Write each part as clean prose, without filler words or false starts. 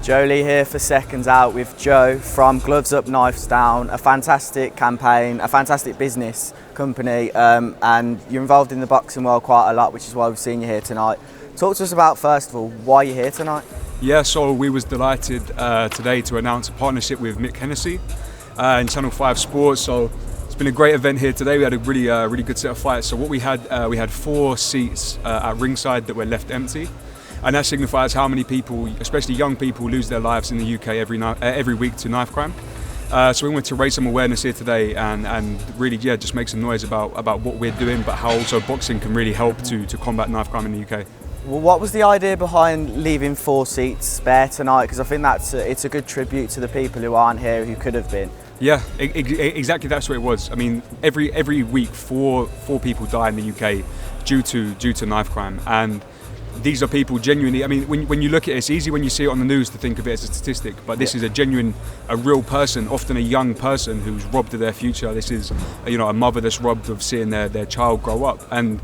Joe Leigh here for Seconds Out with Joe from Gloves Up, Knives Down, a fantastic campaign, a fantastic business company, and you're involved in the boxing world quite a lot, which is why we've seen you here tonight. Talk to us about, first of all, why you're here tonight. Yeah, so we was delighted today to announce a partnership with Hennessy and Channel 5 Sports. So it's been a great event here today. We had a really good set of fights. So what we had 4 seats at ringside that were left empty. And that signifies how many people, especially young people, lose their lives in the UK every week to knife crime. So we wanted to raise some awareness here today and really, just make some noise about what we're doing, but how also boxing can really help to combat knife crime in the UK. Well, what was the idea behind leaving 4 seats spare tonight? Because I think it's a good tribute to the people who aren't here who could have been. Yeah, exactly. That's what it was. I mean, every week, four people die in the UK due to knife crime, and these are people genuinely. I mean, when you look at it, it's easy when you see it on the news to think of it as a statistic, but this is a real person, often a young person who's robbed of their future. This is, a mother that's robbed of seeing their child grow up, and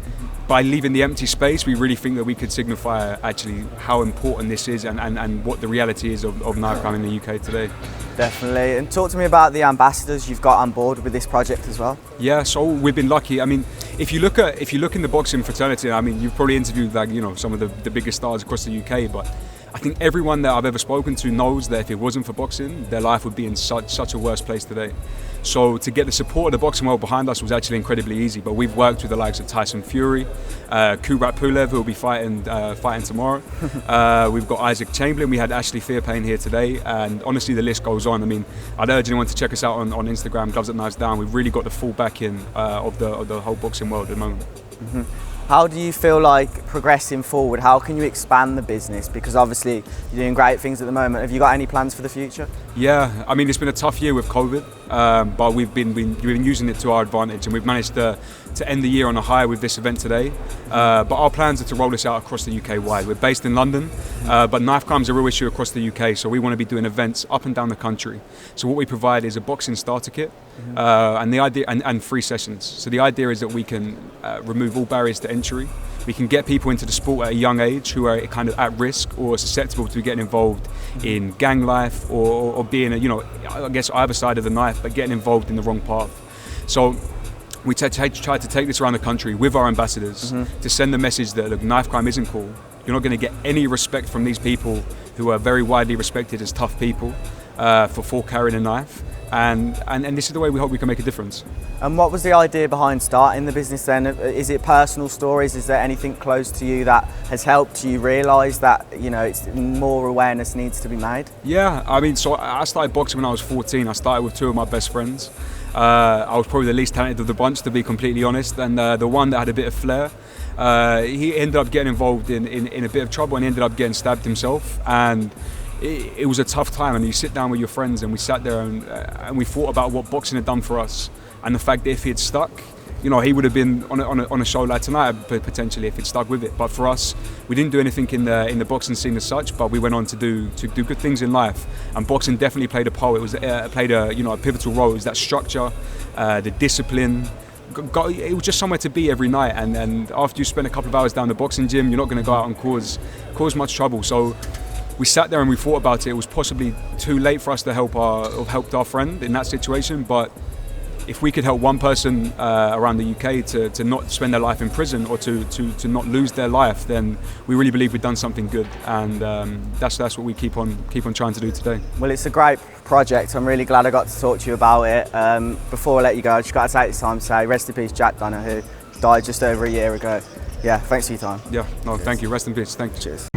by leaving the empty space, we really think that we could signify actually how important this is and what the reality is of knife crime in the UK today. Definitely. And talk to me about the ambassadors you've got on board with this project as well. Yeah, so we've been lucky. I mean, if you look in the boxing fraternity, I mean, you've probably interviewed some of the biggest stars across the UK, but I think everyone that I've ever spoken to knows that if it wasn't for boxing, their life would be in such a worse place today. So to get the support of the boxing world behind us was actually incredibly easy. But we've worked with the likes of Tyson Fury, Kubrat Pulev, who will be fighting tomorrow. We've got Isaac Chamberlain. We had Ashley Fairpain here today, and honestly, the list goes on. I mean, I'd urge anyone to check us out on Instagram, Gloves Up, Knives Down. We've really got the full backing of the whole boxing world at the moment. Mm-hmm. How do you feel like progressing forward? How can you expand the business? Because obviously you're doing great things at the moment. Have you got any plans for the future? Yeah, I mean, it's been a tough year with COVID, but we've been using it to our advantage, and we've managed to end the year on a high with this event today. But our plans are to roll this out across the UK wide. We're based in London, but knife crime is a real issue across the UK, so we want to be doing events up and down the country. So what we provide is a boxing starter kit, and the idea and free sessions. So the idea is that we can remove all barriers to entry. We can get people into the sport at a young age who are kind of at risk or susceptible to getting involved in gang life or being I guess either side of the knife, but getting involved in the wrong path. So we try to take this around the country with our ambassadors to send the message that, look, knife crime isn't cool. You're not going to get any respect from these people who are very widely respected as tough people for carrying a knife. And this is the way we hope we can make a difference. And what was the idea behind starting the business then? Is it personal stories? Is there anything close to you that has helped you realise that it's more awareness needs to be made? Yeah, I mean, so I started boxing when I was 14. I started with 2 of my best friends. I was probably the least talented of the bunch, to be completely honest, and the one that had a bit of flair. He ended up getting involved in a bit of trouble and ended up getting stabbed himself. And it was a tough time, and you sit down with your friends, and we sat there and we thought about what boxing had done for us, and the fact that if he had stuck, he would have been on a show like tonight potentially if he'd stuck with it. But for us, we didn't do anything in the boxing scene as such, but we went on to do good things in life, and boxing definitely played a part. It was played a pivotal role. It was that structure, the discipline. It was just somewhere to be every night, and after you spend a couple of hours down the boxing gym, you're not going to go out and cause much trouble. So we sat there and we thought about it. It was possibly too late for us to help our friend in that situation, but if we could help one person around the UK to not spend their life in prison or to not lose their life, then we really believe we've done something good, and that's what we keep on trying to do today. Well, it's a great project. I'm really glad I got to talk to you about it. Before I let you go, I just got to take this time to say rest in peace Jack Donner, who died just over a year ago. Yeah, thanks for your time. Yeah, no, cheers. Thank you. Rest in peace. Thank you. Cheers.